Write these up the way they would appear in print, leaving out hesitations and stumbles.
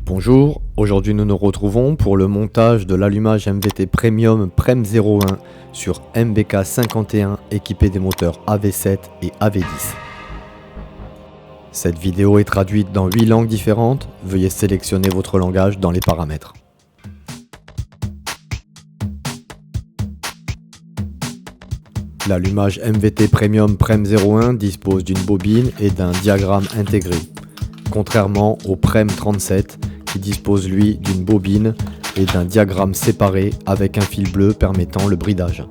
Bonjour, aujourd'hui nous nous retrouvons pour le montage de l'allumage MVT Premium PREM 01 sur MBK 51 équipé des moteurs AV7 et AV10. Cette vidéo est traduite dans 8 langues différentes, veuillez sélectionner votre langage dans les paramètres. L'allumage MVT Premium PREM 01 dispose d'une bobine et d'un diagramme intégré, contrairement au PREM 37 qui dispose lui d'une bobine et d'un diagramme séparé avec un fil bleu permettant le bridage.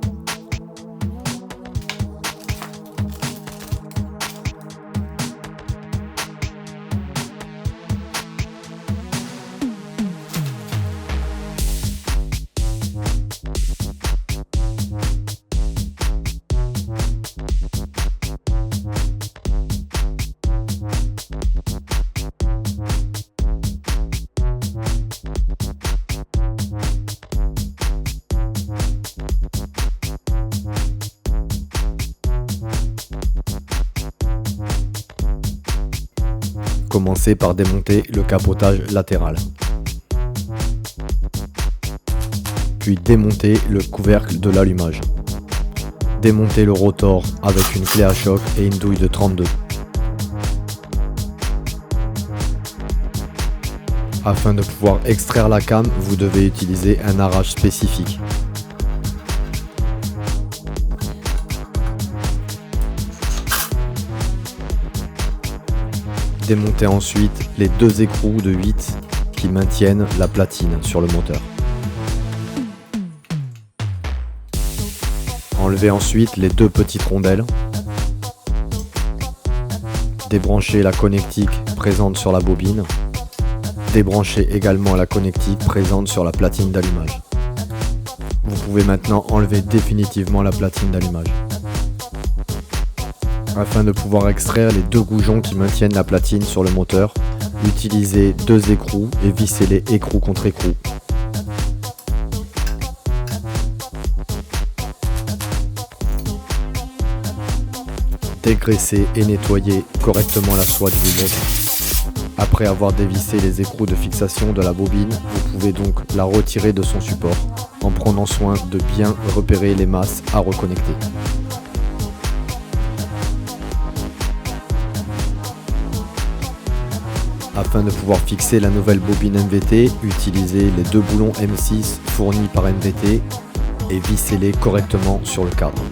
Commencez par démonter le capotage latéral. Puis démontez le couvercle de l'allumage. Démontez le rotor avec une clé à choc et une douille de 32. Afin de pouvoir extraire la came, vous devez utiliser un arrache spécifique. Démontez ensuite les deux écrous de 8 qui maintiennent la platine sur le moteur. Enlevez ensuite les deux petites rondelles. Débranchez la connectique présente sur la bobine. Débranchez également la connectique présente sur la platine d'allumage. Vous pouvez maintenant enlever définitivement la platine d'allumage. Afin de pouvoir extraire les deux goujons qui maintiennent la platine sur le moteur, utilisez deux écrous et vissez-les écrou contre écrou. Dégraissez et nettoyez correctement la soie du moteur. Après avoir dévissé les écrous de fixation de la bobine, vous pouvez donc la retirer de son support en prenant soin de bien repérer les masses à reconnecter. Afin de pouvoir fixer la nouvelle bobine MVT, utilisez les deux boulons M6 fournis par MVT et vissez-les correctement sur le cadre.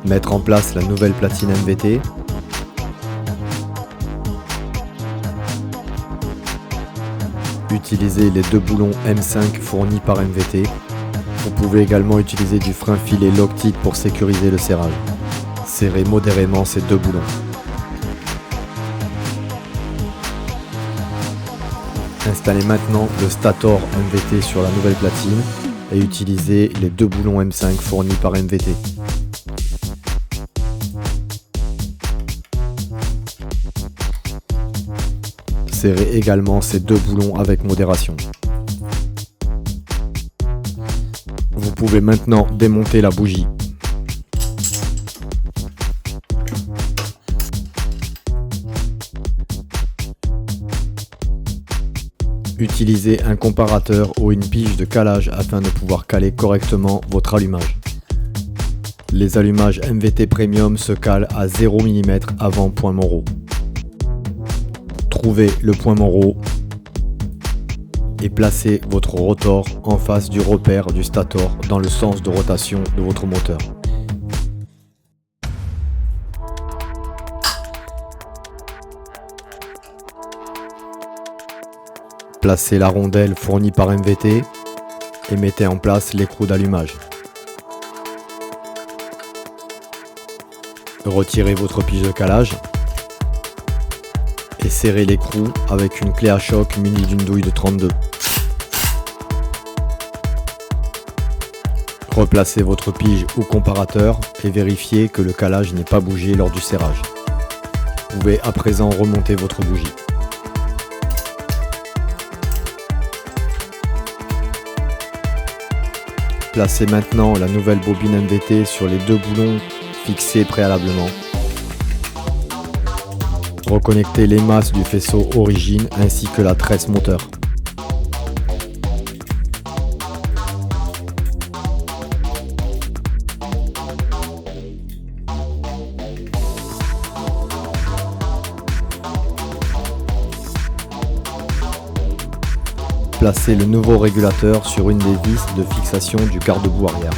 Mettre en place la nouvelle platine MVT. Utilisez les deux boulons M5 fournis par MVT. Vous pouvez également utiliser du frein filet Loctite pour sécuriser le serrage. Serrez modérément ces deux boulons. Installez maintenant le stator MVT sur la nouvelle platine et utilisez les deux boulons M5 fournis par MVT. Serrez également ces deux boulons avec modération. Vous pouvez maintenant démonter la bougie. Utilisez un comparateur ou une pige de calage afin de pouvoir caler correctement votre allumage. Les allumages MVT Premium se calent à 0 mm avant point Moreau. Trouvez le point Moreau et placez votre rotor en face du repère du stator dans le sens de rotation de votre moteur. Placez la rondelle fournie par MVT et mettez en place l'écrou d'allumage. Retirez votre pige de calage et serrez l'écrou avec une clé à choc munie d'une douille de 32. Replacez votre pige ou comparateur et vérifiez que le calage n'ait pas bougé lors du serrage. Vous pouvez à présent remonter votre bougie. Placez maintenant la nouvelle bobine MVT sur les deux boulons fixés préalablement. Reconnectez les masses du faisceau origine ainsi que la tresse moteur. Placez le nouveau régulateur sur une des vis de fixation du garde-boue arrière.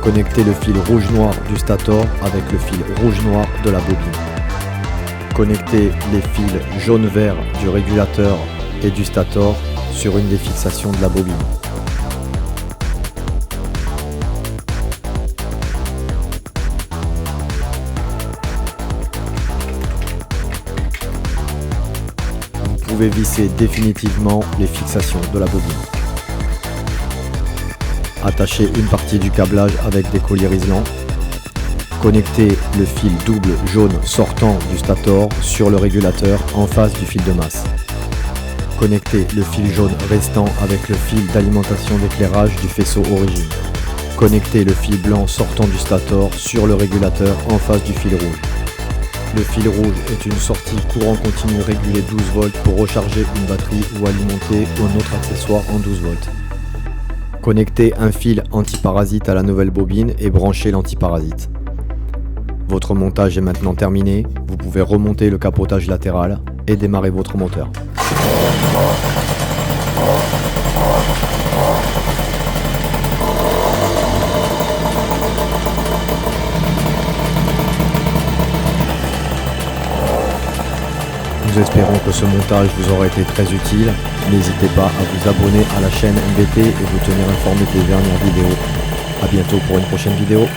Connectez le fil rouge-noir du stator avec le fil rouge-noir de la bobine. Connectez les fils jaune-vert du régulateur et du stator sur une des fixations de la bobine. Vous pouvez visser définitivement les fixations de la bobine. Attachez une partie du câblage avec des colliers isolants. Connectez le fil double jaune sortant du stator sur le régulateur en face du fil de masse. Connectez le fil jaune restant avec le fil d'alimentation d'éclairage du faisceau origine. Connectez le fil blanc sortant du stator sur le régulateur en face du fil rouge. Le fil rouge est une sortie courant continu régulé 12 volts pour recharger une batterie ou alimenter un autre accessoire en 12 volts. Connectez un fil antiparasite à la nouvelle bobine et branchez l'antiparasite. Votre montage est maintenant terminé, vous pouvez remonter le capotage latéral et démarrer votre moteur. Nous espérons que ce montage vous aura été très utile. N'hésitez pas à vous abonner à la chaîne MBT et vous tenir informé des dernières vidéos. A bientôt pour une prochaine vidéo.